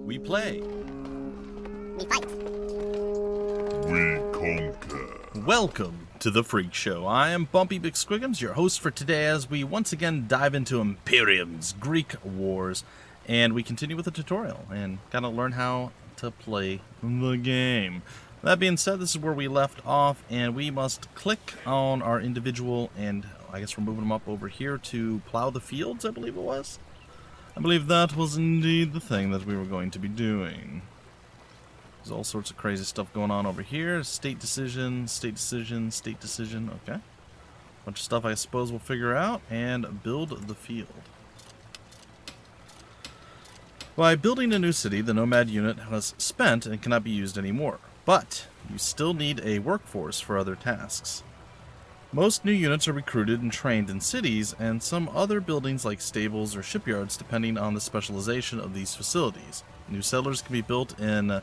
We play. We fight. We conquer. Welcome to the Freak Show. I am BUMPY-MCSQUIGUMS, your host for today, as we once again dive into Imperiums Greek Wars, and we continue with the tutorial and kind of learn how to play the game. That being said, this is where we left off, and we must click on our individual, and I guess we're moving them up over here to plow the fields, I believe it was. I believe that was indeed the thing that we were going to be doing. There's all sorts of crazy stuff going on over here. State decision, state decision, state decision. Okay. Bunch of stuff I suppose we'll figure out and build the field. By building a new city, the Nomad unit has spent and cannot be used anymore. But you still need a workforce for other tasks. Most new units are recruited and trained in cities and some other buildings like stables or shipyards, depending on the specialization of these facilities. New settlers can be built in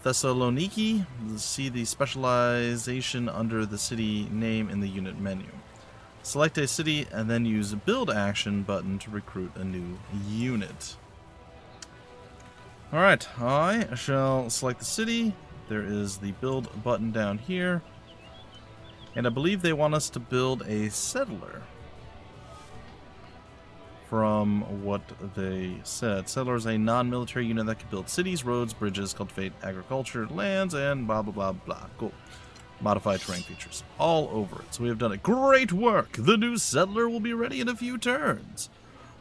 Thessaloniki. See the specialization under the city name in the unit menu. Select a city and then use the build action button to recruit a new unit. Alright, I shall select the city. There is the build button down here. And I believe they want us to build a settler. From what they said. Settler is a non-military unit that can build cities, roads, bridges, cultivate agriculture, lands, and blah blah blah blah. Cool. Modify terrain features all over it. So we have done it. Great work! The new settler will be ready in a few turns.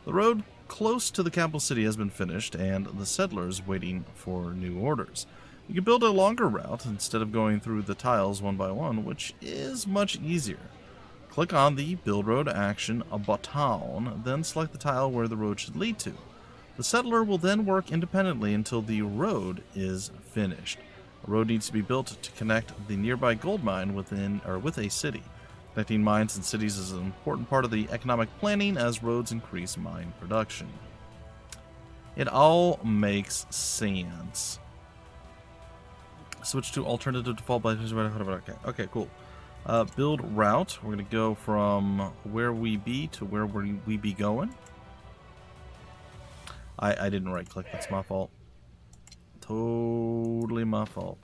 The road close to the capital city has been finished, and the settler is waiting for new orders. You can build a longer route instead of going through the tiles one by one, which is much easier. Click on the Build Road action button, then select the tile where the road should lead to. The settler will then work independently until the road is finished. A road needs to be built to connect the nearby gold mine with a city. Connecting mines and cities is an important part of the economic planning as roads increase mine production. It all makes sense. Switch to alternative default by okay, cool. Build route. We're gonna go from where we be to where we be going. I didn't right click. That's my fault. Totally my fault.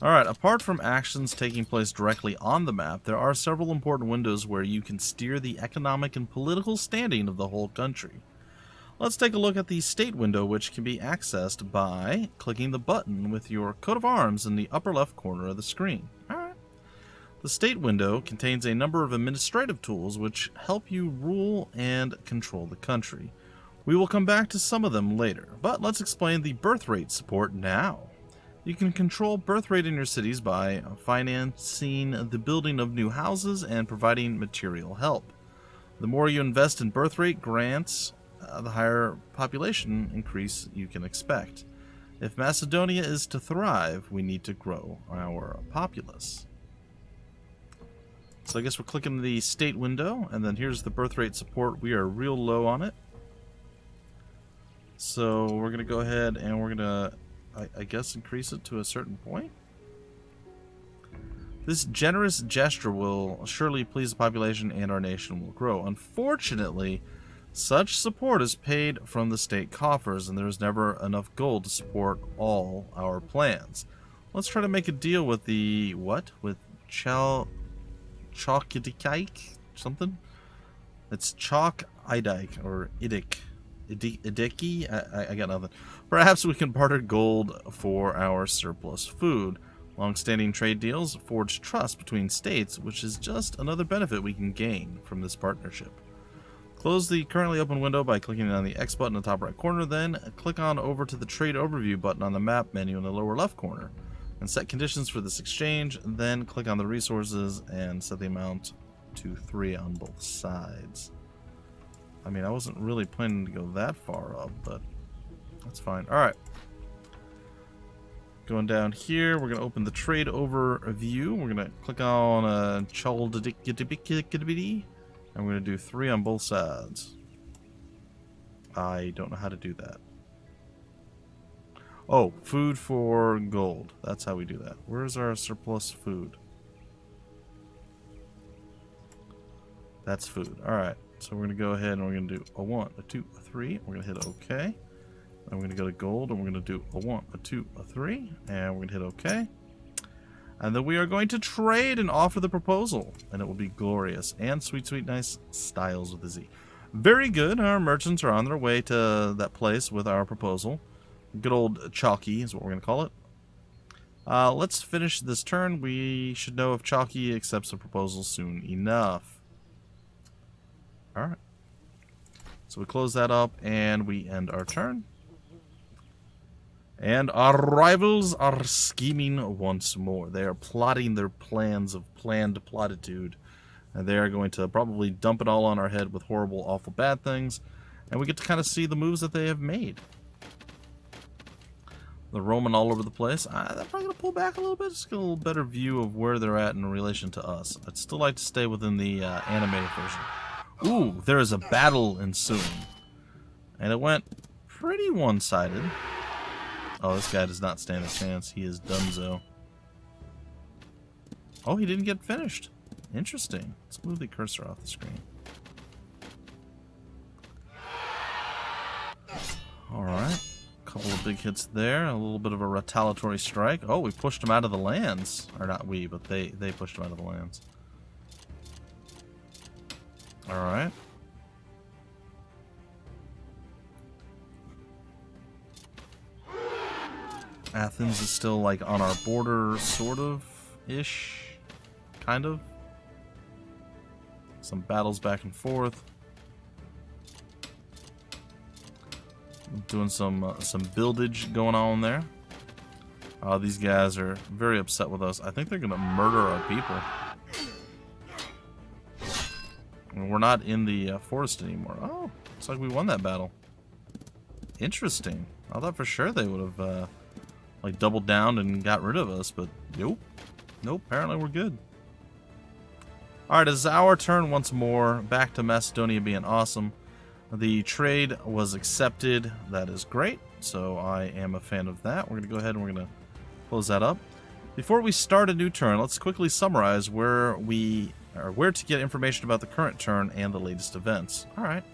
Alright, apart from actions taking place directly on the map, there are several important windows where you can steer the economic and political standing of the whole country. Let's take a look at the state window, which can be accessed by clicking the button with your coat of arms in the upper left corner of the screen. Alright. The state window contains a number of administrative tools which help you rule and control the country. We will come back to some of them later, but let's explain the birth rate support now. You can control birth rate in your cities by financing the building of new houses and providing material help. The more you invest in birth rate grants, the higher population increase you can expect. If Macedonia is to thrive, we need to grow our populace. So I guess we're clicking the state window, and then here's the birth rate support. We are real low on it. So we're going to go ahead and we're going to, I guess, increase it to a certain point. This generous gesture will surely please the population and our nation will grow. Unfortunately, such support is paid from the state coffers, and there is never enough gold to support all our plans. Let's try to make a deal with the, what? With Chalkidike? Something? It's Chalk Idike, or Idik. Idiki? I got nothing. Perhaps we can barter gold for our surplus food. Long-standing trade deals forge trust between states, which is just another benefit we can gain from this partnership. Close the currently open window by clicking on the X button in the top right corner, then click on over to the Trade Overview button on the map menu in the lower left corner, and set conditions for this exchange, then click on the resources and set the amount to 3 on both sides. I mean, I wasn't really planning to go that far up, but that's fine. Alright. Going down here, we're going to open the Trade Overview. We're going to click on Chaldikidibikidibidi. And we're going to do 3 on both sides. I don't know how to do that. Oh, food for gold. That's how we do that. Where's our surplus food? That's food. Alright. So we're going to go ahead and we're going to do a 1, a 2, a 3. We're going to hit OK. And we're going to go to gold, and we're going to do a 1, a 2, a 3, and we're going to hit OK. And then we are going to trade and offer the proposal, and it will be glorious and sweet, sweet, nice styles with a Z. Very good. Our merchants are on their way to that place with our proposal. Good old Chalky is what we're going to call it. Let's finish this turn. We should know if Chalky accepts the proposal soon enough. Alright. So we close that up and we end our turn. And our rivals are scheming once more. They are plotting their plans of planned plotitude. And they are going to probably dump it all on our head with horrible, awful, bad things. And we get to kind of see the moves that they have made. They're roaming all over the place. They're probably going to pull back a little bit. Just get a little better view of where they're at in relation to us. I'd still like to stay within the animated version. Ooh, there is a battle ensuing. And it went pretty one-sided. Oh, this guy does not stand a chance. He is donezo. Oh, he didn't get finished. Interesting. Let's move the cursor off the screen. Alright. A couple of big hits there. A little bit of a retaliatory strike. Oh, we pushed him out of the lands. Or not we, but they pushed him out of the lands. Alright. Athens is still like on our border, sort of ish, kind of. Some battles back and forth. Doing some buildage going on there. These guys are very upset with us. I think they're gonna murder our people. And we're not in the forest anymore. Oh, looks like we won that battle. Interesting. I thought for sure they would have like doubled down and got rid of us, but nope. Nope, apparently we're good. Alright, it's our turn once more. Back to Macedonia being awesome. The trade was accepted. That is great. So I am a fan of that. We're going to go ahead and we're going to close that up. Before we start a new turn, let's quickly summarize where to get information about the current turn and the latest events. Alright.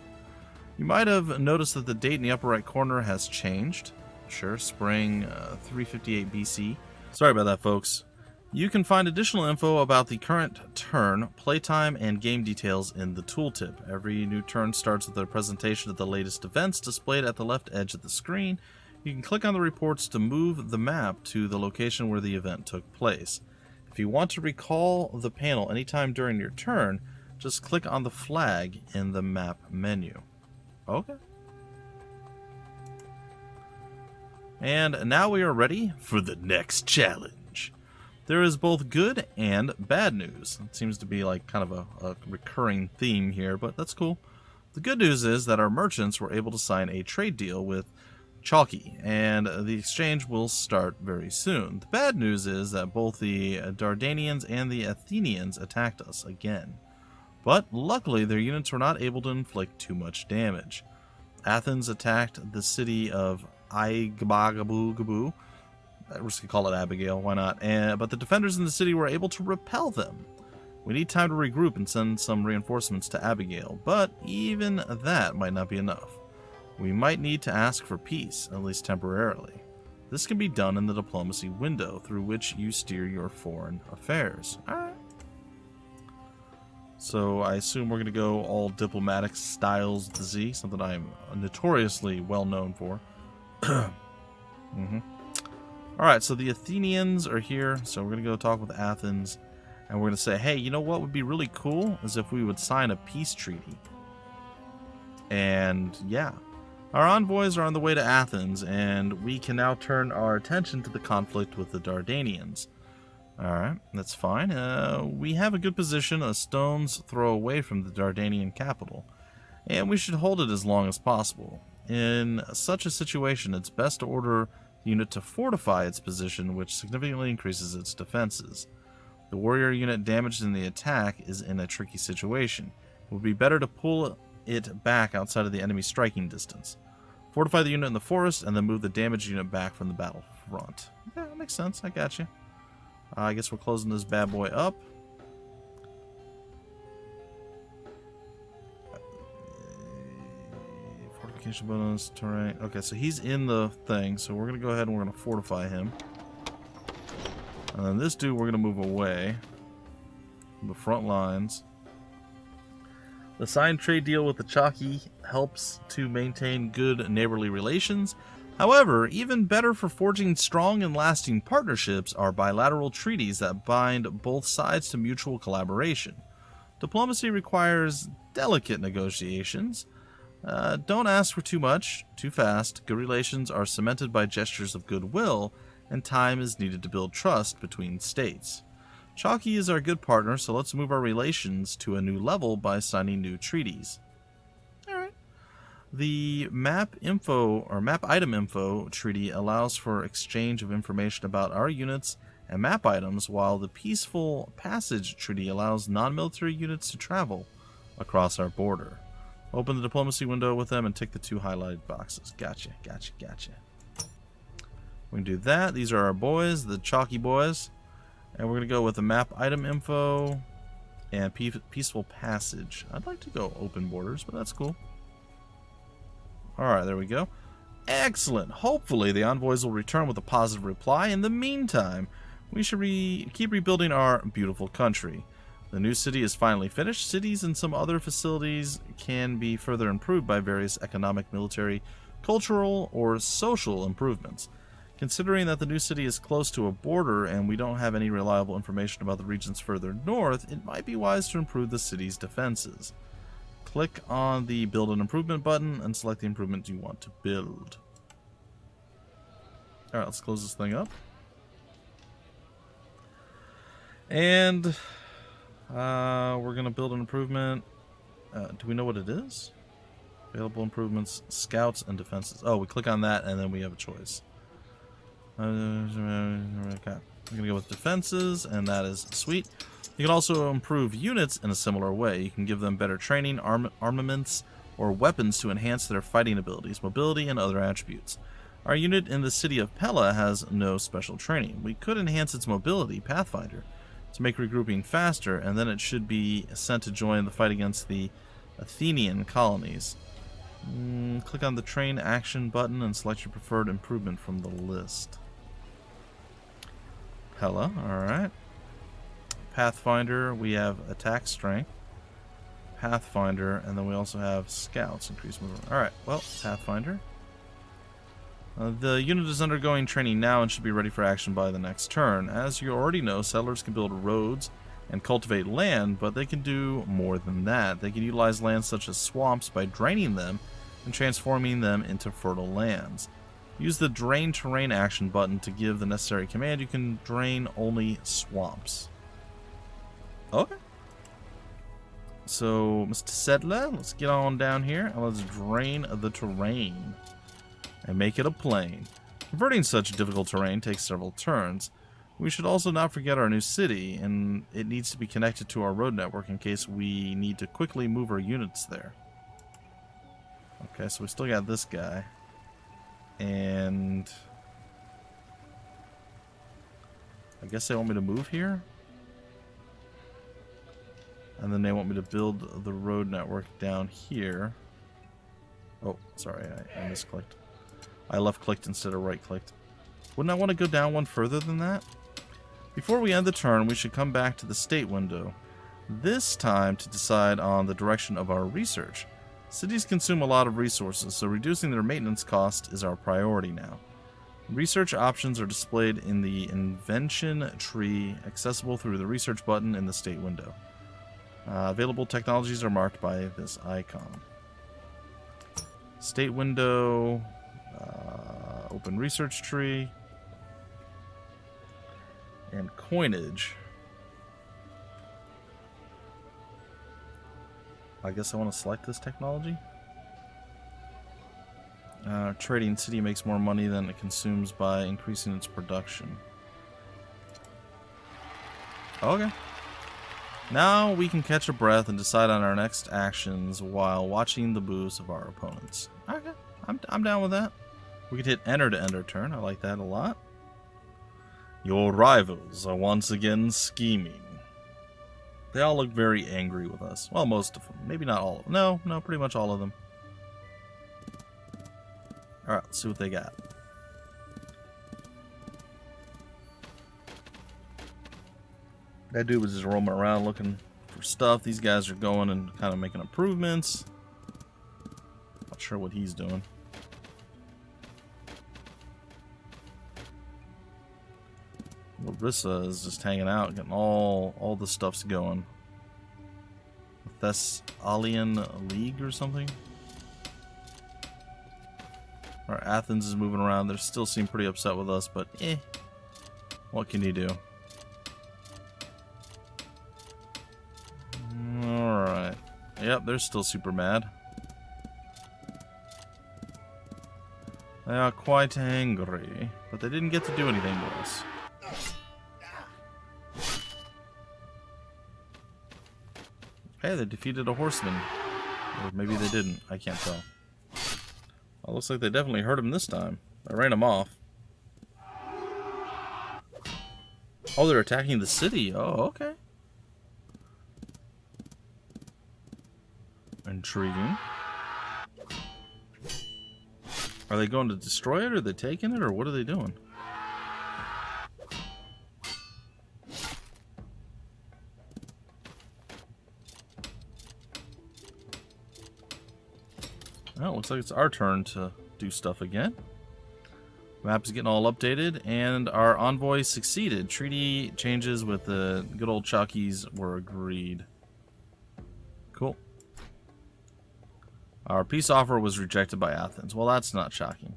You might have noticed that the date in the upper right corner has changed. Sure, spring 358 BC. Sorry about that, folks. You can find additional info about the current turn, playtime, and game details in the tooltip. Every new turn starts with a presentation of the latest events displayed at the left edge of the screen. You can click on the reports to move the map to the location where the event took place. If you want to recall the panel anytime during your turn, just click on the flag in the map menu. Okay. And now we are ready for the next challenge. There is both good and bad news. It seems to be like kind of a recurring theme here, but that's cool. The good news is that our merchants were able to sign a trade deal with Chalky, and the exchange will start very soon. The bad news is that both the Dardanians and the Athenians attacked us again. But luckily, their units were not able to inflict too much damage. Athens attacked the city of Aigabagabu. We're just going to call it Abigail, why not? But the defenders in the city were able to repel them. We need time to regroup and send some reinforcements to Abigail, but even that might not be enough. We might need to ask for peace, at least temporarily. This can be done in the diplomacy window through which you steer your foreign affairs. Alright. So I assume we're going to go all diplomatic styles with the Z, something I'm notoriously well known for. Alright, so the Athenians are here, so we're going to go talk with Athens, and we're going to say, hey, you know what would be really cool is if we would sign a peace treaty. And yeah, our envoys are on the way to Athens, and we can now turn our attention to the conflict with the Dardanians. Alright, that's fine. We have a good position, a stone's throw away from the Dardanian capital, and we should hold it as long as possible. In such a situation, it's best to order the unit to fortify its position, which significantly increases its defenses. The warrior unit damaged in the attack is in a tricky situation. It would be better to pull it back outside of the enemy's striking distance. Fortify the unit in the forest, and then move the damaged unit back from the battlefront. Yeah, that makes sense. I got you. I guess we're closing this bad boy up. Nation bonus, terrain. Okay, so he's in the thing, so we're going to go ahead and we're going to fortify him. And then this dude, we're going to move away from the front lines. The signed trade deal with the Chalky helps to maintain good neighborly relations. However, even better for forging strong and lasting partnerships are bilateral treaties that bind both sides to mutual collaboration. Diplomacy requires delicate negotiations. Don't ask for too much, too fast. Good relations are cemented by gestures of goodwill, and time is needed to build trust between states. Chalky is our good partner, so let's move our relations to a new level by signing new treaties. Alright. The map item info treaty allows for exchange of information about our units and map items, while the peaceful passage treaty allows non-military units to travel across our border. Open the diplomacy window with them and tick the 2 highlighted boxes. Gotcha. We can do that. These are our boys, the Chalky boys. And we're going to go with the map item info and peaceful passage. I'd like to go open borders, but that's cool. Alright, there we go. Excellent. Hopefully the envoys will return with a positive reply. In the meantime, we should keep rebuilding our beautiful country. The new city is finally finished. Cities and some other facilities can be further improved by various economic, military, cultural, or social improvements. Considering that the new city is close to a border and we don't have any reliable information about the regions further north, it might be wise to improve the city's defenses. Click on the Build an Improvement button and select the improvement you want to build. Alright, let's close this thing up. And we're going to build an improvement. Do we know what it is? Available improvements, scouts, and defenses. Oh, we click on that and then we have a choice. Okay. We're going to go with defenses, and that is sweet. You can also improve units in a similar way. You can give them better training, armaments, or weapons to enhance their fighting abilities, mobility, and other attributes. Our unit in the city of Pella has no special training. We could enhance its mobility, Pathfinder, to make regrouping faster, and then it should be sent to join the fight against the Athenian colonies. Click on the Train Action button and select your preferred improvement from the list. Pella, alright. Pathfinder, we have attack strength. Pathfinder, and then we also have scouts, increased movement. Alright, well, Pathfinder. The unit is undergoing training now and should be ready for action by the next turn. As you already know, settlers can build roads and cultivate land, but they can do more than that. They can utilize lands such as swamps by draining them and transforming them into fertile lands. Use the Drain Terrain action button to give the necessary command. You can drain only swamps. Okay. So, Mr. Settler, let's get on down here and let's drain the terrain and make it a plain. Converting such difficult terrain takes several turns. We should also not forget our new city, and it needs to be connected to our road network in case we need to quickly move our units there. Okay, so we still got this guy. And I guess they want me to move here. And then they want me to build the road network down here. Oh, sorry, I misclicked. I left-clicked instead of right-clicked. Wouldn't I want to go down one further than that? Before we end the turn, we should come back to the state window. This time to decide on the direction of our research. Cities consume a lot of resources, so reducing their maintenance cost is our priority now. Research options are displayed in the invention tree, accessible through the research button in the state window. Available technologies are marked by this icon. State window, open research tree, and coinage. I guess I want to select this technology. Trading city makes more money than it consumes by increasing its production. Okay. Now we can catch a breath and decide on our next actions while watching the moves of our opponents. Okay, I'm down with that. We could hit enter to end our turn. I like that a lot. Your rivals are once again scheming. They all look very angry with us. Well, most of them. Maybe not all of them. No, pretty much all of them. Alright, let's see what they got. That dude was just roaming around looking for stuff. These guys are going and kind of making improvements. Not sure what he's doing. Larissa is just hanging out, getting all the stuff's going. Thessalian League or something? Our Athens is moving around. They still seem pretty upset with us, but what can you do? Alright. Yep, they're still super mad. They are quite angry, but they didn't get to do anything to us. Hey, they defeated a horseman. Or maybe they didn't. I can't tell. Well, looks like they definitely hurt him this time. I ran him off. Oh, they're attacking the city. Oh, okay. Intriguing. Are they going to destroy it? Or are they taking it? Or what are they doing? Well, looks like it's our turn to do stuff again. Map is getting all updated, and our envoy succeeded. Treaty changes with the good old Chalkies were agreed. Cool. Our peace offer was rejected by Athens. Well, that's not shocking.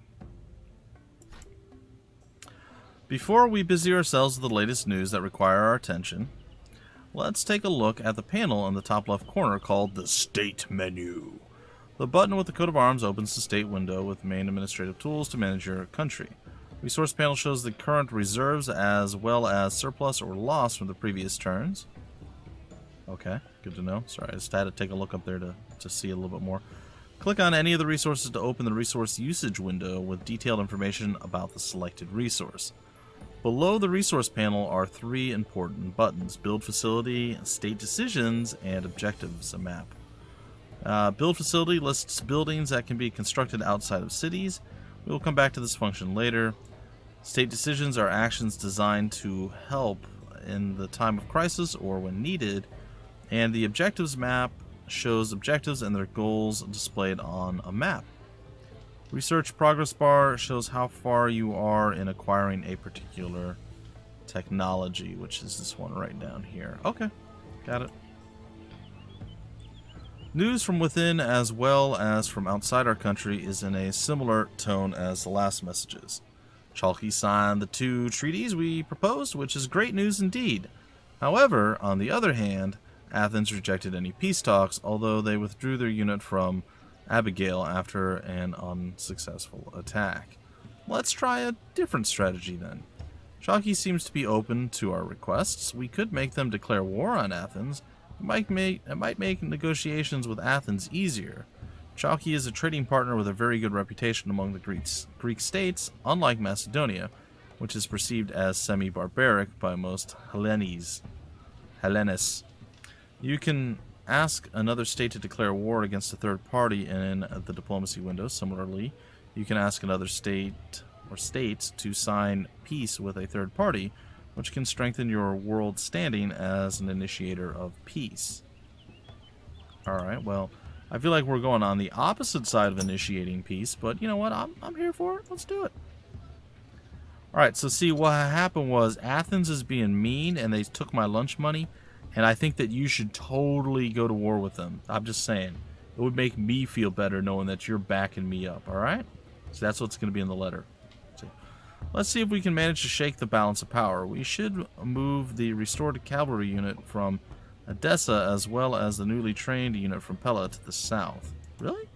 Before we busy ourselves with the latest news that require our attention, let's take a look at the panel in the top left corner called the State Menu. The button with the coat of arms opens the state window with main administrative tools to manage your country. Resource panel shows the current reserves as well as surplus or loss from the previous turns. Okay, good to know. Sorry, I just had to take a look up there to see a little bit more. Click on any of the resources to open the resource usage window with detailed information about the selected resource. Below the resource panel are three important buttons: Build Facility, State Decisions, and Objectives, a map. Build Facility lists buildings that can be constructed outside of cities. We will come back to this function later. State Decisions are actions designed to help in the time of crisis or when needed. And the Objectives map shows objectives and their goals displayed on a map. Research Progress Bar shows how far you are in acquiring a particular technology, which is this one right down here. Okay, got it. News from within as well as from outside our country is in a similar tone as the last messages. Chalky signed the 2 treaties we proposed, which is great news indeed. However, on the other hand, Athens rejected any peace talks, although they withdrew their unit from Abigail after an unsuccessful attack. Let's try a different strategy then. Chalky seems to be open to our requests. We could make them declare war on Athens. It might make negotiations with Athens easier. Chalky is a trading partner with a very good reputation among the Greek states, unlike Macedonia, which is perceived as semi-barbaric by most Hellenists. You can ask another state to declare war against a third party in the diplomacy window. Similarly, you can ask another state or states to sign peace with a third party, which can strengthen your world standing as an initiator of peace. Alright, well, I feel like we're going on the opposite side of initiating peace, but you know what? I'm here for it. Let's do it. Alright, so see, what happened was Athens is being mean, and they took my lunch money, and I think that you should totally go to war with them. I'm just saying. It would make me feel better knowing that you're backing me up, alright? So that's what's going to be in the letter. Let's see if we can manage to shake the balance of power. We should move the restored cavalry unit from Edessa as well as the newly trained unit from Pella to the south. Really?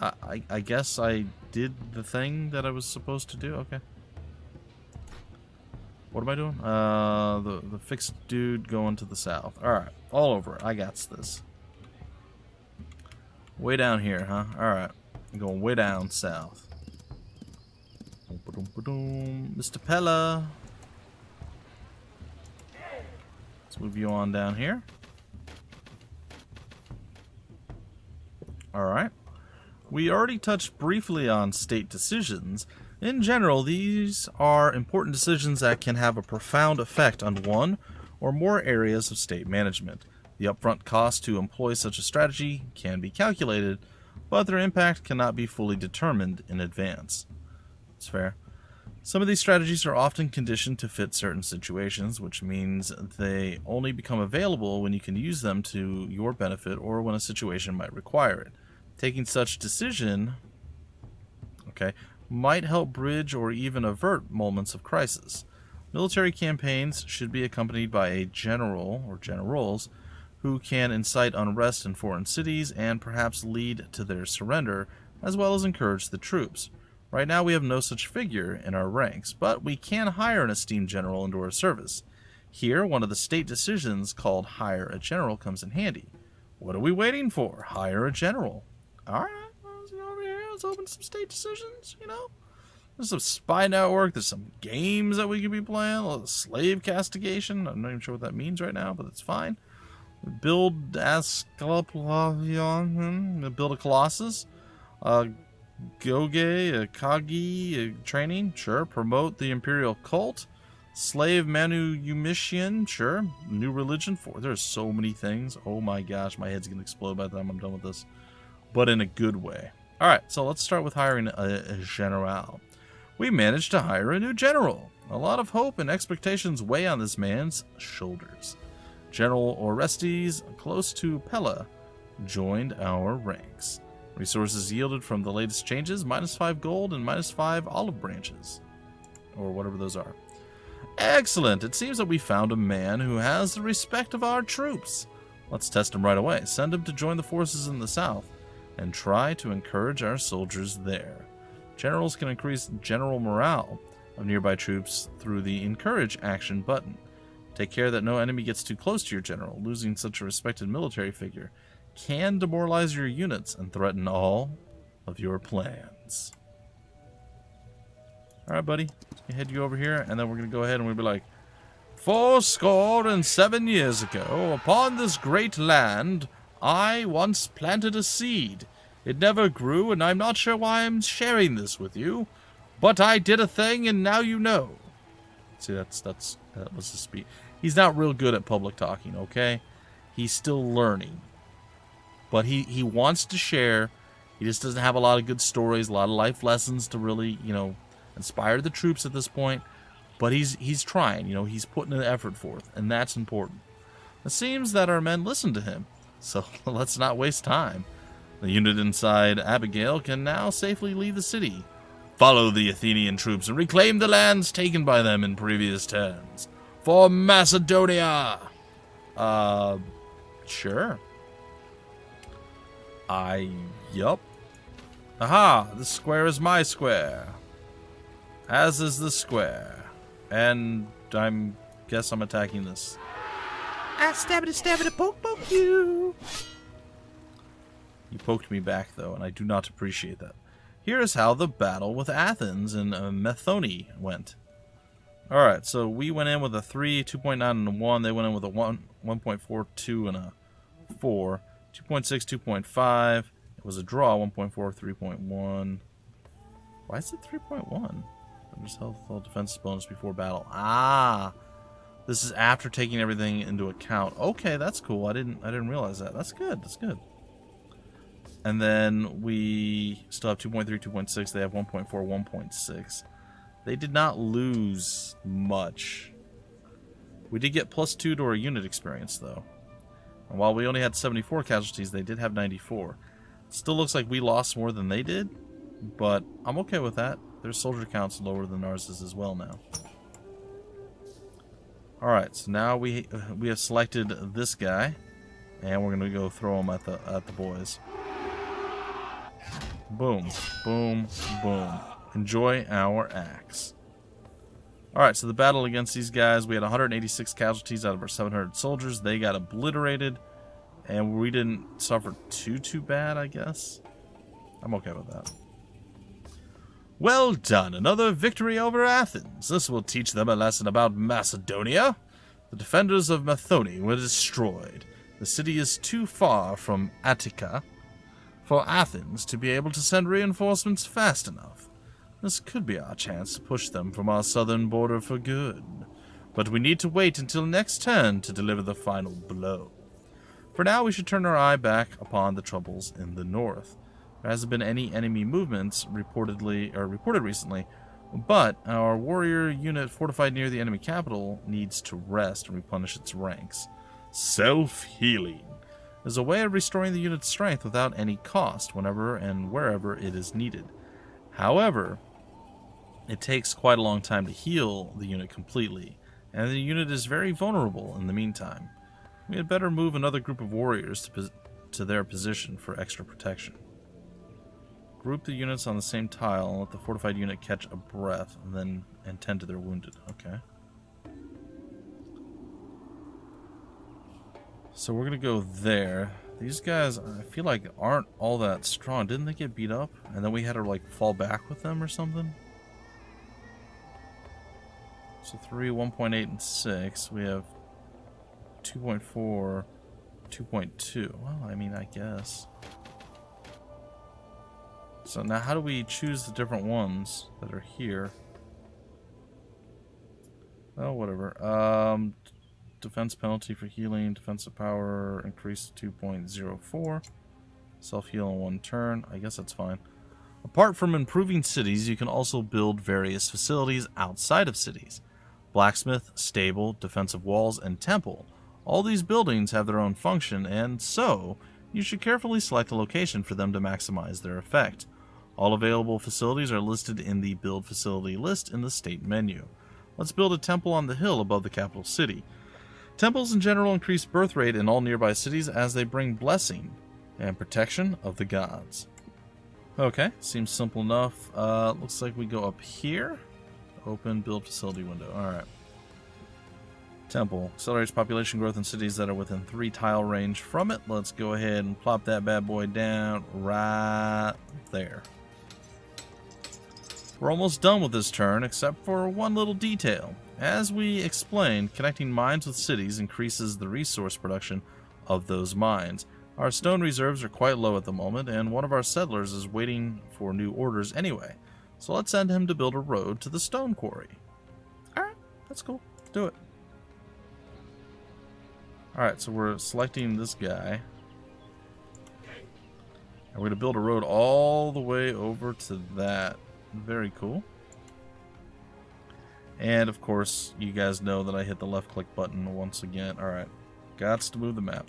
I guess I did the thing that I was supposed to do? Okay. What am I doing? The fixed dude going to the south. Alright, all over it. I got this. Way down here, huh? Alright. I'm going way down south. Mr. Pella. Let's move you on down here. Alright. We already touched briefly on state decisions. In general, these are important decisions that can have a profound effect on one or more areas of state management. The upfront cost to employ such a strategy can be calculated, but their impact cannot be fully determined in advance. That's fair. Some of these strategies are often conditioned to fit certain situations, which means they only become available when you can use them to your benefit or when a situation might require it. Taking such decision, might help bridge or even avert moments of crisis. Military campaigns should be accompanied by a general or generals who can incite unrest in foreign cities and perhaps lead to their surrender, as well as encourage the troops. Right now we have no such figure in our ranks, but we can hire an esteemed general into our service. Here, one of the state decisions called hire a general comes in handy. What are we waiting for? Hire a general. Alright, let's go over here. Let's open some state decisions, There's some spy network. There's some games that we could be playing. A little slave castigation. I'm not even sure what that means right now, but it's fine. Build Asclepion. Build a Colossus. Goge, Kagi training. Sure. Promote the Imperial cult. Slave manumission. Sure. New religion. There's so many things. Oh my gosh. My head's going to explode by the time I'm done with this. But in a good way. Alright, so let's start with hiring a general. We managed to hire a new general. A lot of hope and expectations weigh on this man's shoulders. General Orestes, close to Pella, joined our ranks. Resources yielded from the latest changes, -5 gold and -5 olive branches. Or whatever those are. Excellent! It seems that we found a man who has the respect of our troops. Let's test him right away. Send him to join the forces in the south, and try to encourage our soldiers there. Generals can increase general morale of nearby troops through the Encourage action button. Take care that no enemy gets too close to your general. Losing such a respected military figure can demoralize your units and threaten all of your plans. Alright, buddy. Let me head you over here, and then we're going to go ahead and we'll be like, 407 years ago, upon this great land, I once planted a seed. It never grew, and I'm not sure why I'm sharing this with you, but I did a thing, and now you know. See, that was his speech. He's not real good at public talking, okay? He's still learning. But he wants to share. He just doesn't have a lot of good stories, a lot of life lessons to really, inspire the troops at this point. But he's trying, he's putting an effort forth, and that's important. It seems that our men listen to him, so let's not waste time. The unit inside Abigail can now safely leave the city. Follow the Athenian troops and reclaim the lands taken by them in previous turns. For Macedonia! Sure. Yup. Aha, this square is my square. As is this square. And guess I'm attacking this. Ah, stabbity, poke you. You poked me back, though, and I do not appreciate that. Here is how the battle with Athens and Methone went. Alright, so we went in with a 3, 2.9, and a 1. They went in with a 1.42 and a 4. 2.6, 2.5. It was a draw, 1.4, 3.1. Why is it 3.1? Just health, all defense bonus before battle. Ah! This is after taking everything into account. Okay, that's cool. I didn't realize that. That's good. That's good. And then we still have 2.3, 2.6. They have 1.4, 1.6. They did not lose much. We did get +2 to our unit experience, though. And while we only had 74 casualties, they did have 94. Still looks like we lost more than they did, but I'm okay with that. Their soldier count's lower than ours is as well now. Alright, so now we have selected this guy, and we're going to go throw him at the boys. Boom, boom, boom. Enjoy our axe. Alright, so the battle against these guys, we had 186 casualties out of our 700 soldiers. They got obliterated, and we didn't suffer too bad, I guess. I'm okay with that. Well done, another victory over Athens. This will teach them a lesson about Macedonia. The defenders of Methone were destroyed. The city is too far from Attica for Athens to be able to send reinforcements fast enough. This could be our chance to push them from our southern border for good. But we need to wait until next turn to deliver the final blow. For now, we should turn our eye back upon the troubles in the north. There hasn't been any enemy movements reported recently, but our warrior unit fortified near the enemy capital needs to rest and replenish its ranks. Self-healing is a way of restoring the unit's strength without any cost whenever and wherever it is needed. However, it takes quite a long time to heal the unit completely, and the unit is very vulnerable in the meantime. We had better move another group of warriors to their position for extra protection. Group the units on the same tile and let the fortified unit catch a breath and tend to their wounded. Okay. So we're going to go there. These guys, I feel like, aren't all that strong. Didn't they get beat up? And then we had to, like, fall back with them or something? So 3, 1.8, and 6. We have 2.4, 2.2. Well, I mean, I guess. So now how do we choose the different ones that are here? Oh, whatever. Defense penalty for healing, defensive power increased to 2.04. Self-heal in 1 turn. I guess that's fine. Apart from improving cities, you can also build various facilities outside of cities. Blacksmith, stable, defensive walls, and temple. All these buildings have their own function, and so you should carefully select a location for them to maximize their effect. All available facilities are listed in the Build Facility list in the State menu. Let's build a temple on the hill above the capital city. Temples in general increase birth rate in all nearby cities as they bring blessing and protection of the gods. Okay, seems simple enough. Looks like we go up here. Open Build Facility window. Alright. Temple. Accelerates population growth in cities that are within 3 tile range from it. Let's go ahead and plop that bad boy down right there. We're almost done with this turn, except for one little detail. As we explained, connecting mines with cities increases the resource production of those mines. Our stone reserves are quite low at the moment, and one of our settlers is waiting for new orders anyway. So let's send him to build a road to the stone quarry. Alright, that's cool. Do it. Alright, so we're selecting this guy. And we're going to build a road all the way over to that. Very cool. And of course, you guys know that I hit the left click button once again. Alright, gots to move the map.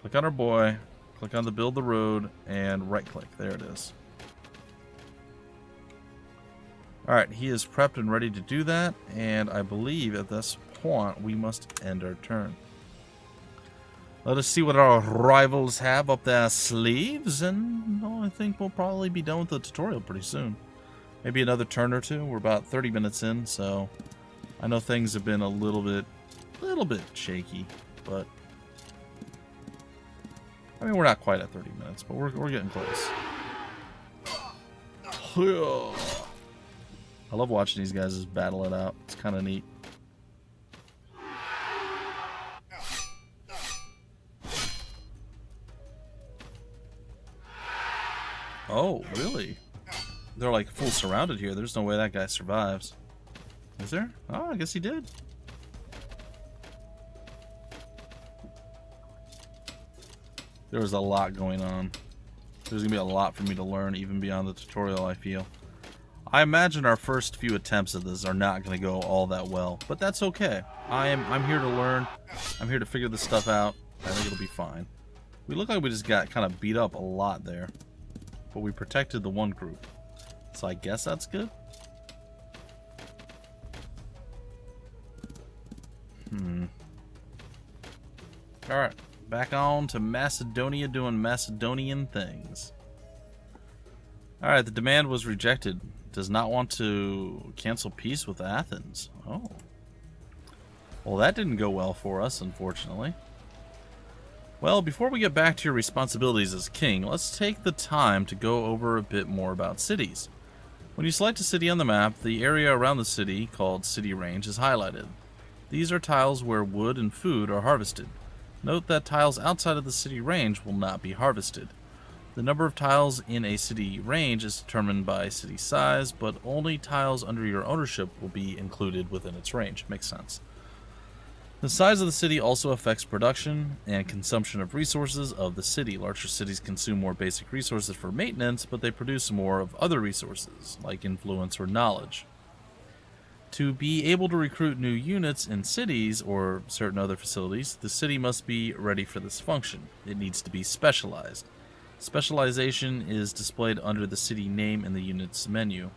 Click on our boy, click on the build the road, and right click. There it is. Alright, he is prepped and ready to do that, and I believe at this point we must end our turn. Let us see what our rivals have up their sleeves, and I think we'll probably be done with the tutorial pretty soon. Maybe another turn or two. We're about 30 minutes in, so I know things have been a little bit shaky, but I mean, we're not quite at 30 minutes, but we're getting close. I love watching these guys just battle it out. It's kind of neat. Oh, really? They're like full surrounded here. There's no way that guy survives. Is there? Oh, I guess he did. There was a lot going on. There's going to be a lot for me to learn even beyond the tutorial, I feel. I imagine our first few attempts at this are not going to go all that well, but that's okay. I'm here to learn. I'm here to figure this stuff out. I think it'll be fine. We look like we just got kind of beat up a lot there, but we protected the one group. So I guess that's good. Alright, back on to Macedonia doing Macedonian things. Alright, the demand was rejected. Does not want to cancel peace with Athens. Oh. Well, that didn't go well for us, unfortunately. Well, before we get back to your responsibilities as king, let's take the time to go over a bit more about cities. When you select a city on the map, the area around the city, called City Range, is highlighted. These are tiles where wood and food are harvested. Note that tiles outside of the city range will not be harvested. The number of tiles in a city range is determined by city size, but only tiles under your ownership will be included within its range. Makes sense. The size of the city also affects production and consumption of resources of the city. Larger cities consume more basic resources for maintenance, but they produce more of other resources, like influence or knowledge. To be able to recruit new units in cities or certain other facilities, the city must be ready for this function. It needs to be specialized. Specialization is displayed under the city name in the unit's menu.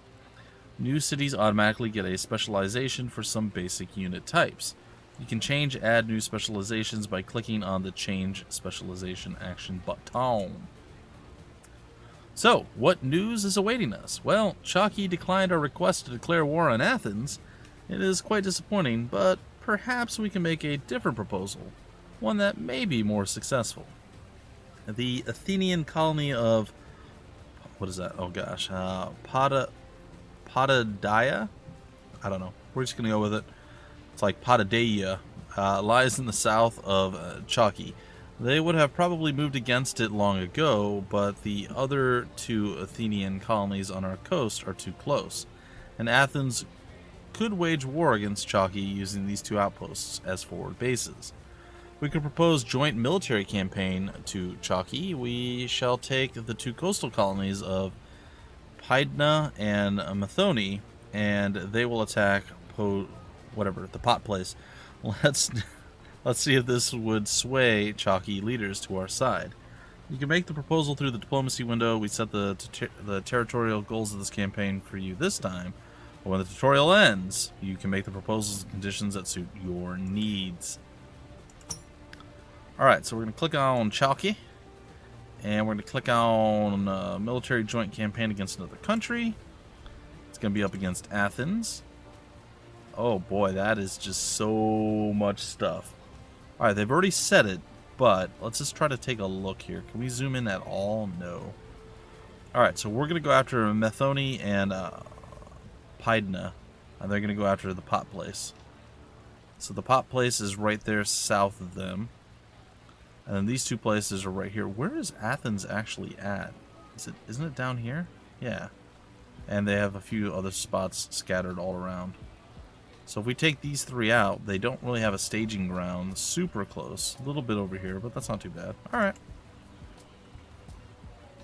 New cities automatically get a specialization for some basic unit types. You can add new specializations by clicking on the Change Specialization action button. So, what news is awaiting us? Well, Chalky declined our request to declare war on Athens. It is quite disappointing, but perhaps we can make a different proposal, one that may be more successful. The Athenian colony of, what is that? Oh gosh, Potidaia? I don't know. We're just going to go with it. It's like Potidaia, lies in the south of Chalky. They would have probably moved against it long ago, but the other two Athenian colonies on our coast are too close, and Athens could wage war against Chalky using these two outposts as forward bases. We could propose joint military campaign to Chalky. We shall take the two coastal colonies of Pydna and Methone, and they will attack the pot place. Let's see if this would sway Chalky leaders to our side. You can make the proposal through the diplomacy window. We set the territorial goals of this campaign for you this time. But when the tutorial ends, you can make the proposals and conditions that suit your needs. Alright, so we're going to click on Chalky. And we're going to click on military joint campaign against another country. It's going to be up against Athens. Oh boy, that is just so much stuff. Alright, they've already said it, but let's just try to take a look here. Can we zoom in at all? No. Alright, so we're going to go after Methone and Pydna, and they're going to go after the pot place. So the pot place is right there south of them. And then these two places are right here. Where is Athens actually at? Isn't it down here? Yeah. And they have a few other spots scattered all around. So if we take these three out, they don't really have a staging ground super close. A little bit over here, but that's not too bad. Alright.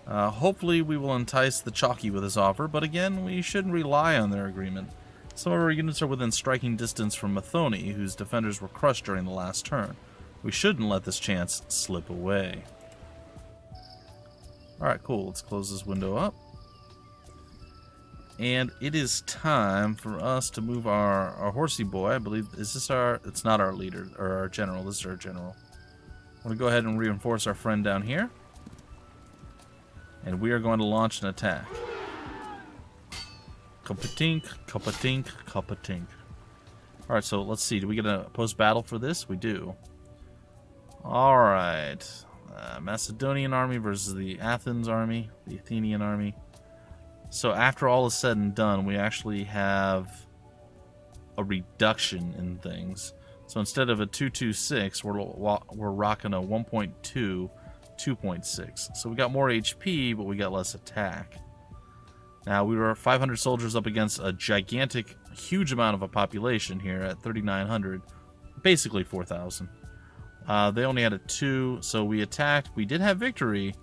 Hopefully we will entice the Chalky with this offer, but again, we shouldn't rely on their agreement. Some of our units are within striking distance from Methone, whose defenders were crushed during the last turn. We shouldn't let this chance slip away. Alright, cool. Let's close this window up. And it is time for us to move our horsey boy. I believe, is this our... It's not our leader, or our general. This is our general. I'm going to go ahead and reinforce our friend down here. And we are going to launch an attack. Kapatink, kapatink, kapatink. Alright, so let's see. Do we get a post-battle for this? We do. Alright. Macedonian army versus the Athens army. The Athenian army. So after all is said and done, we actually have a reduction in things. So instead of a 226, we're rocking a 1.2, 2.6. So we got more HP, but we got less attack. Now, we were 500 soldiers up against a gigantic, huge amount of a population here at 3,900. Basically 4,000. They only had a 2, so we attacked. We did have victory.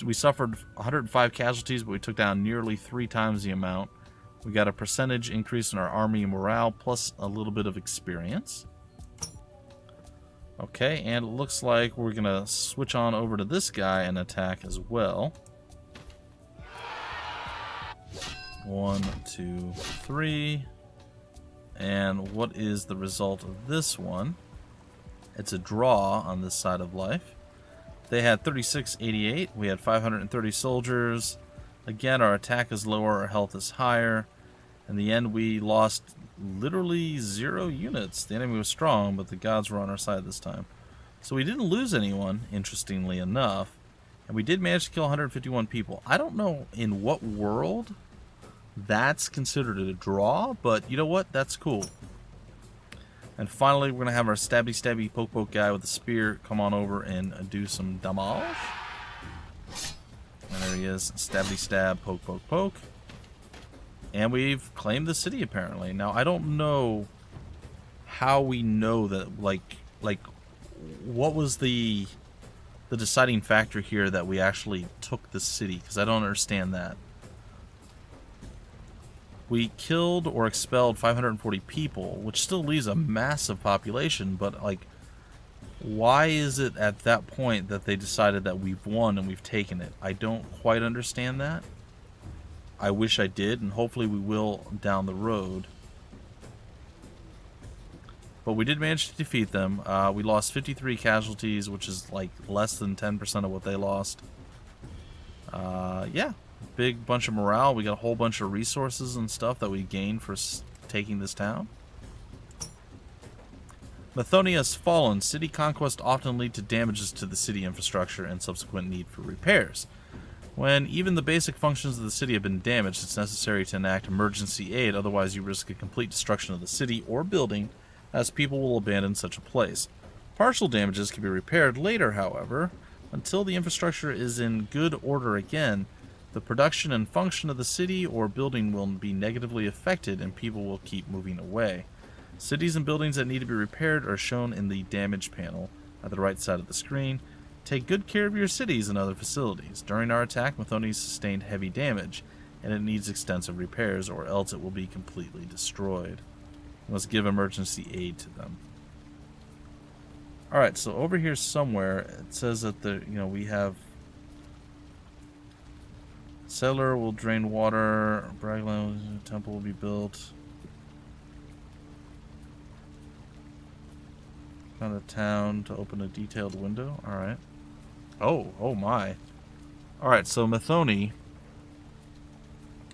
We suffered 105 casualties, but we took down nearly 3 times the amount. We got a percentage increase in our army morale, plus a little bit of experience. Okay, and it looks like we're going to switch on over to this guy and attack as well. 1, 2, 3. And what is the result of this one? It's a draw on this side of life. They had 3688. We had 530 soldiers. Again, our attack is lower, our health is higher. In the end, we lost literally 0 units. The enemy was strong, but the gods were on our side this time. So we didn't lose anyone, interestingly enough. And we did manage to kill 151 people. I don't know in what world that's considered a draw, but you know what? That's cool. And finally, we're going to have our stabby poke guy with the spear come on over and do some damage. There he is. Stabby stab, poke, poke, poke. And we've claimed the city, apparently. Now, I don't know how we know that, like, what was the deciding factor here that we actually took the city? Because I don't understand that. We killed or expelled 540 people, which still leaves a massive population, but, like, why is it at that point that they decided that we've won and we've taken it? I don't quite understand that. I wish I did, and hopefully we will down the road. But we did manage to defeat them. We lost 53 casualties, which is like less than 10% of what they lost. Yeah, big bunch of morale. We got a whole bunch of resources and stuff that we gained for taking this town. Methonia has fallen. City conquest often lead to damages to the city infrastructure and subsequent need for repairs. When even the basic functions of the city have been damaged, it's necessary to enact emergency aid, otherwise you risk a complete destruction of the city or building, as people will abandon such a place. Partial damages can be repaired later, however. Until the infrastructure is in good order again, the production and function of the city or building will be negatively affected and people will keep moving away. Cities and buildings that need to be repaired are shown in the damage panel at the right side of the screen. Take good care of your cities and other facilities. During our attack, Methonia sustained heavy damage, and it needs extensive repairs, or else it will be completely destroyed. We must give emergency aid to them. Alright, so over here somewhere, it says that we have... Cellar will drain water, Bragland temple will be built. Found a town to open a detailed window. Alright. Oh my. Alright, so Methonia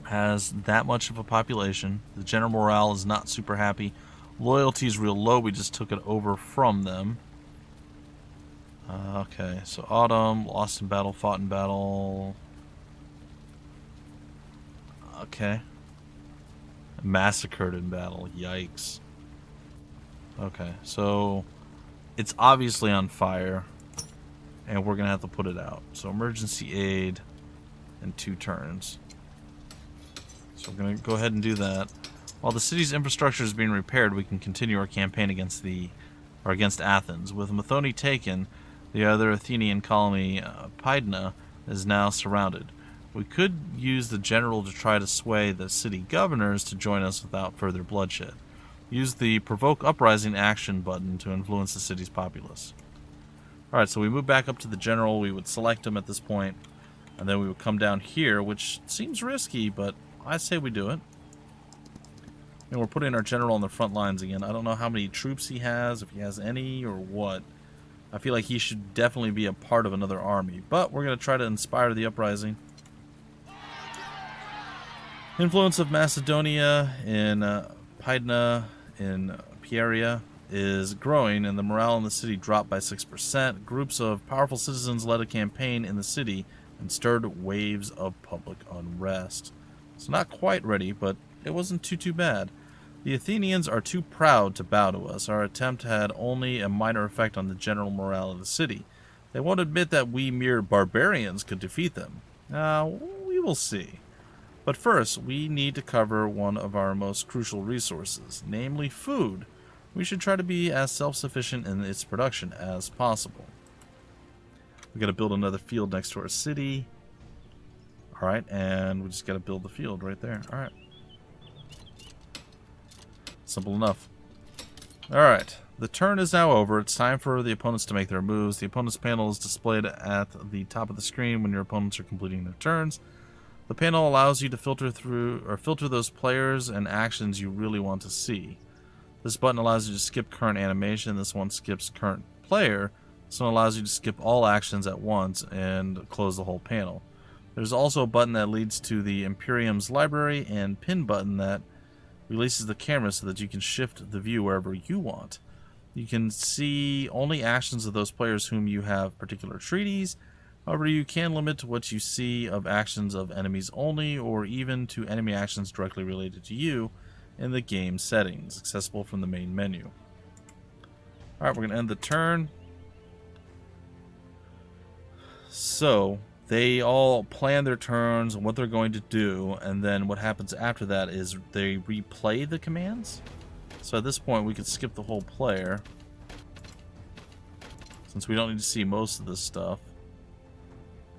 has that much of a population. The general morale is not super happy. Loyalty is real low. We just took it over from them. Okay, so Autumn, lost in battle, fought in battle. Okay. Massacred in battle. Yikes. Okay, so it's obviously on fire, and we're going to have to put it out. So emergency aid in 2 turns. So we're going to go ahead and do that. While the city's infrastructure is being repaired, we can continue our campaign against Athens. With Methonia taken, the other Athenian colony, Pydna, is now surrounded. We could use the general to try to sway the city governors to join us without further bloodshed. Use the Provoke Uprising action button to influence the city's populace. Alright, so we move back up to the general. We would select him at this point, and then we would come down here, which seems risky, but I say we do it. And we're putting our general on the front lines again. I don't know how many troops he has, if he has any, or what. I feel like he should definitely be a part of another army, but we're going to try to inspire the uprising. Influence of Macedonia in Pydna in Pieria is growing, and the morale in the city dropped by 6%. Groups of powerful citizens led a campaign in the city and stirred waves of public unrest. So not quite ready, but it wasn't too bad. The Athenians are too proud to bow to us. Our attempt had only a minor effect on the general morale of the city. They won't admit that we mere barbarians could defeat them. We will see. But first, we need to cover one of our most crucial resources, namely food. We should try to be as self-sufficient in its production as possible. We got to build another field next to our city. Alright, and we just got to build the field right there. Alright. Simple enough. Alright, the turn is now over. It's time for the opponents to make their moves. The opponents panel is displayed at the top of the screen when your opponents are completing their turns. The panel allows you to filter those players and actions you really want to see. This button allows you to skip current animation. This one skips current player. This one allows you to skip all actions at once and close the whole panel. There's also a button that leads to the Imperiums library and pin button that releases the camera so that you can shift the view wherever you want. You can see only actions of those players whom you have particular treaties. However, you can limit what you see of actions of enemies only, or even to enemy actions directly related to you in the game settings, accessible from the main menu. Alright, we're going to end the turn. So, They all plan their turns and what they're going to do, and then what happens after that is they replay the commands. So at this point, we could skip the whole player, since we don't need to see most of this stuff.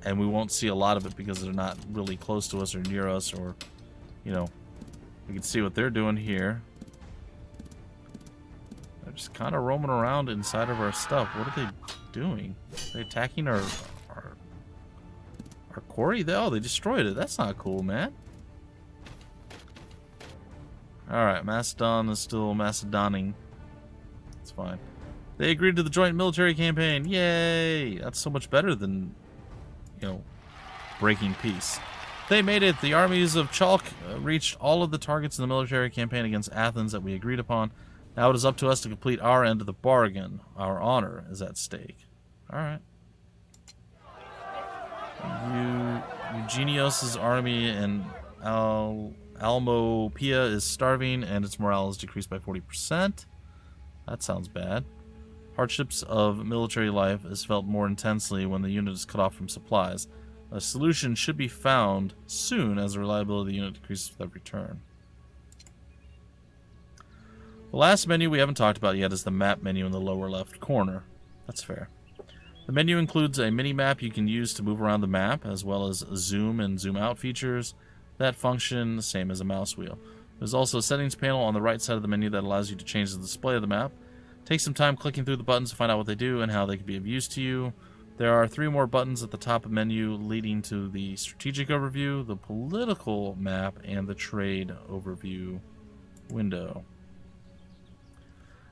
And we won't see a lot of it because they're not really close to us or near us, or, you know, we can see what they're doing here. They're just kind of roaming around inside of our stuff. What are they doing? Are they attacking our quarry? They destroyed it. That's not cool, man. Alright, Macedon is still Macedoning. It's fine. They agreed to the joint military campaign. Yay! That's so much better than, you know, breaking peace. They made it. The armies of Chalk reached all of the targets in the military campaign against Athens that we agreed upon. Now it is up to us to complete our end of the bargain. Our honor is at stake. Alright. Eugenios' army in Almopia is starving and its morale is decreased by 40%. That sounds bad. Hardships of military life is felt more intensely when the unit is cut off from supplies. A solution should be found soon as the reliability of the unit decreases with every turn. The last menu we haven't talked about yet is the map menu in the lower left corner. That's fair. The menu includes a mini-map you can use to move around the map, as well as zoom and zoom out features that function the same as a mouse wheel. There's also a settings panel on the right side of the menu that allows you to change the display of the map. Take some time clicking through the buttons to find out what they do and how they can be of use to you. There are 3 more buttons at the top of the menu leading to the strategic overview, the political map, and the trade overview window.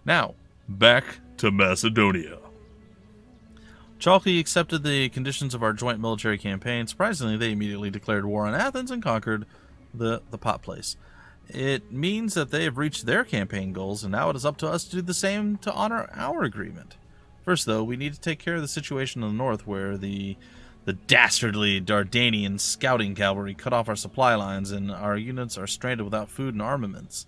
Now, back to Macedonia. Chalky accepted the conditions of our joint military campaign. Surprisingly, they immediately declared war on Athens and conquered the pot place. It means that they have reached their campaign goals, and now it is up to us to do the same to honor our agreement. First, though, we need to take care of the situation in the north, where the dastardly Dardanian scouting cavalry cut off our supply lines, and our units are stranded without food and armaments.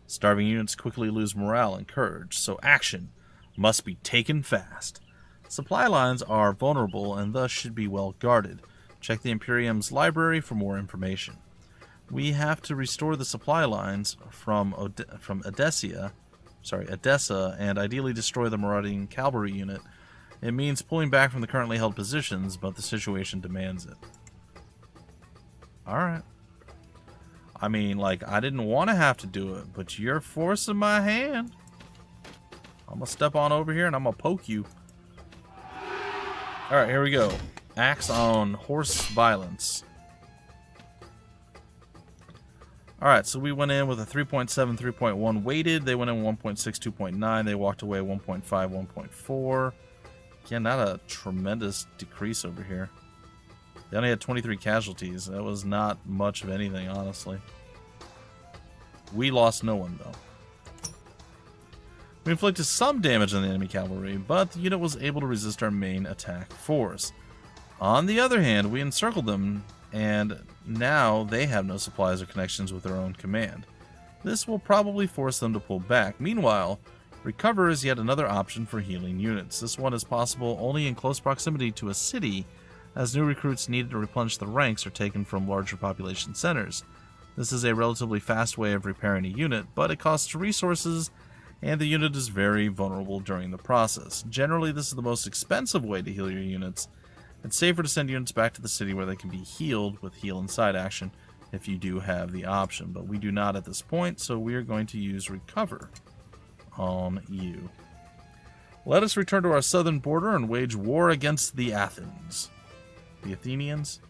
Starving units quickly lose morale and courage, so action must be taken fast. Supply lines are vulnerable and thus should be well guarded. Check the Imperiums library for more information. We have to restore the supply lines from Edessa, and ideally destroy the marauding cavalry unit. It means pulling back from the currently held positions, but the situation demands it. Alright. I mean, like, I didn't want to have to do it, but you're forcing my hand. I'm going to step on over here and I'm going to poke you. Alright, here we go. Axe on horse violence. Alright, so we went in with a 3.7, 3.1 weighted. They went in 1.6, 2.9. They walked away 1.5, 1.4. Again, not a tremendous decrease over here. They only had 23 casualties. That was not much of anything, honestly. We lost no one, though. We inflicted some damage on the enemy cavalry, but the unit was able to resist our main attack force. On the other hand, we encircled them, and now they have no supplies or connections with their own command. This will probably force them to pull back. Meanwhile, recover is yet another option for healing units. This one is possible only in close proximity to a city, as new recruits needed to replenish the ranks are taken from larger population centers. This is a relatively fast way of repairing a unit, but it costs resources, and the unit is very vulnerable during the process. Generally, this is the most expensive way to heal your units. It's safer to send units back to the city where they can be healed with heal inside action if you do have the option, but we do not at this point, so we are going to use recover on you. Let us return to our southern border and wage war against the Athens. The Athenians?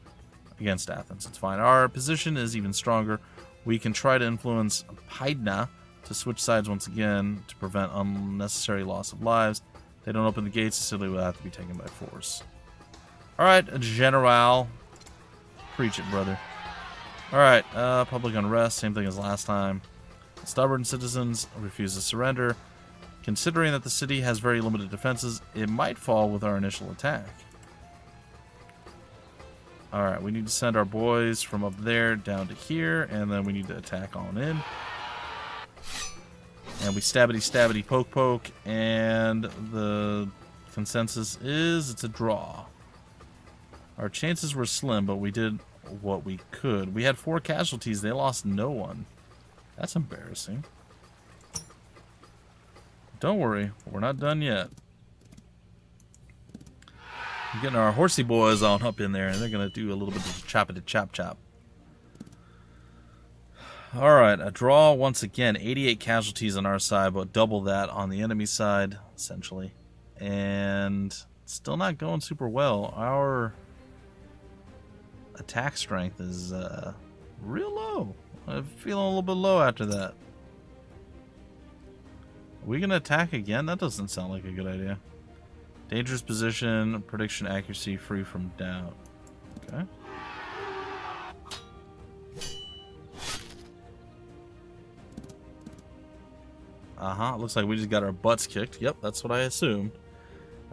Against Athens, it's fine. Our position is even stronger. We can try to influence Pydna to switch sides once again to prevent unnecessary loss of lives. If they don't open the gates, the city will have to be taken by force. Alright, General. Preach it, brother. Alright, public unrest, same thing as last time. Stubborn citizens refuse to surrender. Considering that the city has very limited defenses, it might fall with our initial attack. Alright, we need to send our boys from up there down to here, and then we need to attack on in. And we stabbity poke poke, and the consensus is it's a draw. Our chances were slim, but we did what we could. We had 4 casualties. They lost no one. That's embarrassing. Don't worry. We're not done yet. We're getting our horsey boys on up in there, and they're going to do a little bit of chop-a-chop-chop. Alright, a draw once again. 88 casualties on our side, but double that on the enemy side, essentially. And still not going super well. Our attack strength is real low. I'm feeling a little bit low after that. Are we going to attack again? That doesn't sound like a good idea. Dangerous position, prediction accuracy, free from doubt. Okay. Looks like we just got our butts kicked. Yep, that's what I assumed.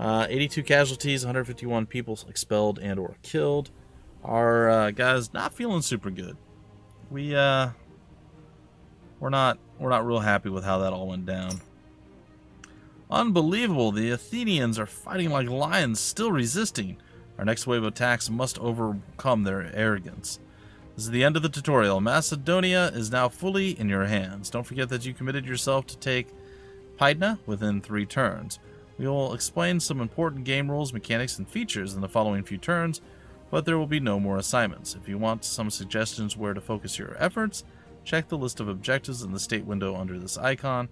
82 casualties, 151 people expelled and or killed. Our guys not feeling super good. We're not real happy with how that all went down. Unbelievable. The Athenians are fighting like lions, still resisting. Our next wave of attacks must overcome their arrogance. This is the end of the tutorial. Macedonia is now fully in your hands. Don't forget that you committed yourself to take Pydna within 3 turns. We will explain some important game rules, mechanics, and features in the following few turns, but there will be no more assignments. If you want some suggestions where to focus your efforts, check the list of objectives in the state window under this icon.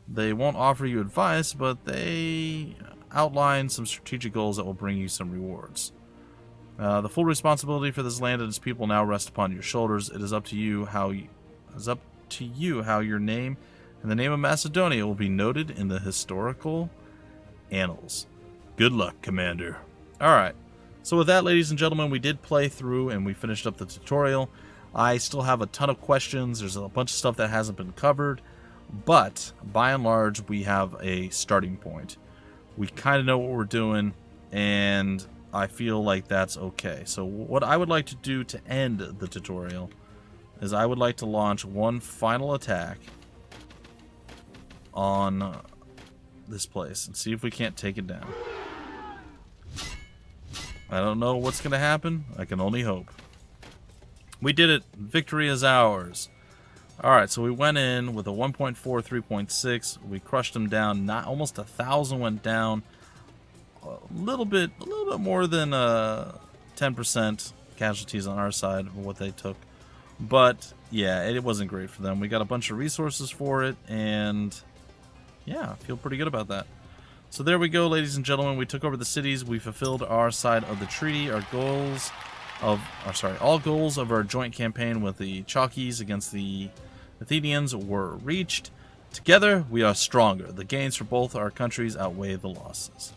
They won't offer you advice, but they outline some strategic goals that will bring you some rewards. The full responsibility for this land and its people now rests upon your shoulders. It is up to you how your name and the name of Macedonia will be noted in the historical annals. Good luck, Commander. Alright, so with that, ladies and gentlemen, we did play through and we finished up the tutorial. I still have a ton of questions. There's a bunch of stuff that hasn't been covered. But, by and large, we have a starting point. We kind of know what we're doing, and I feel like that's okay. So what I would like to do to end the tutorial is I would like to launch one final attack on this place and see if we can't take it down. I don't know what's going to happen. I can only hope. We did it. Victory is ours. Alright, so we went in with a 1.4, 3.6. We crushed them down. Not almost 1,000 went down. A little bit more than 10% casualties on our side of what they took. But yeah, it wasn't great for them. We got a bunch of resources for it, and yeah, I feel pretty good about that. So there we go, ladies and gentlemen. We took over the cities. We fulfilled our side of the treaty. All goals of our joint campaign with the Chalkies against the Athenians were reached. Together, we are stronger. The gains for both our countries outweigh the losses.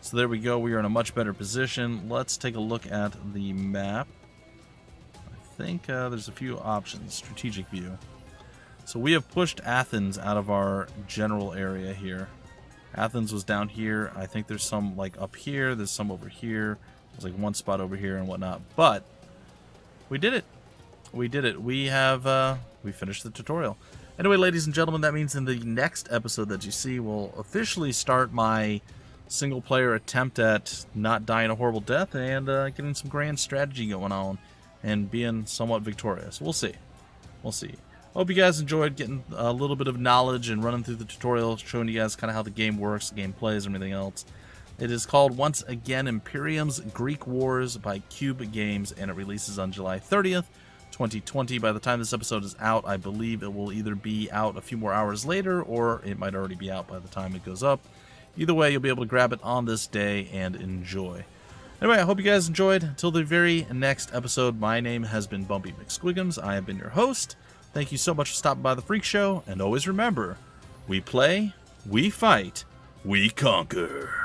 So there we go. We are in a much better position. Let's take a look at the map. I think there's a few options. Strategic view. So we have pushed Athens out of our general area here. Athens was down here. I think there's some like up here. There's some over here. There's like one spot over here and whatnot. But we did it. We did it. We have we finished the tutorial. Anyway, ladies and gentlemen, that means in the next episode that you see, we'll officially start my single-player attempt at not dying a horrible death and getting some grand strategy going on and being somewhat victorious. We'll see. We'll see. Hope you guys enjoyed getting a little bit of knowledge and running through the tutorial, showing you guys kind of how the game works, the game plays, and everything else. It is called, once again, Imperiums Greek Wars by Cube Games, and it releases on July 30th, 2020. By the time this episode is out, I believe it will either be out a few more hours later, or it might already be out by the time it goes up. Either way, you'll be able to grab it on this day and enjoy. Anyway, I hope you guys enjoyed. Until the very next episode, my name has been BUMPY-MCSQUIGUMS. I have been your host. Thank you so much for stopping by the Freak Show, and always remember, we play, we fight, we conquer.